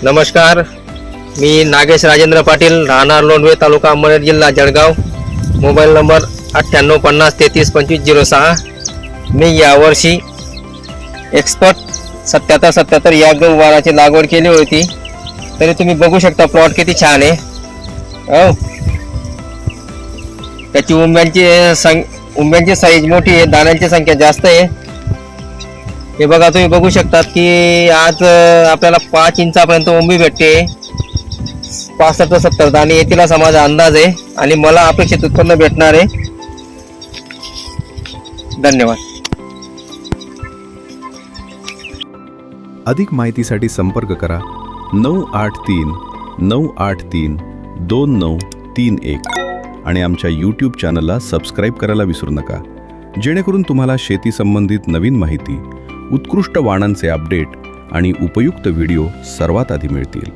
नमस्कार, मी नागेश राजेंद्र पाटील, राहणार लोंढवे, तालुका अंबरनाथ, जिल्हा जळगाव. Mobile number 9850332506. मी यावर्षी एक्सपर्ट 7777 या गहू वाणाची लागवड केली होती. तरी तुम्ही बघू शकता प्लॉट किती छान आहे. हो, त्याची उंब्यांची साईज मोठी आहे, दाण्यांची संख्या जास्त आहे. हे बघा, तुम्ही बघू शकतात की आज आपल्याला 5 इंचापर्यंत उंबी भेटते. 65 ते 70 दाणे येतील असा माझा अंदाज आहे आणि मला अपेक्षित उत्पन्न भेटणार आहे. धन्यवाद. अधिक माहितीसाठी संपर्क करा 9839832931 आणि आमच्या यूट्यूब चॅनलला सबस्क्राईब करायला विसरू नका, जेणेकरून तुम्हाला शेती संबंधित नवीन माहिती, उत्कृष्ट वाणांचे अपडेट आणि उपयुक्त व्हिडिओ सर्वात आधी मिळतील.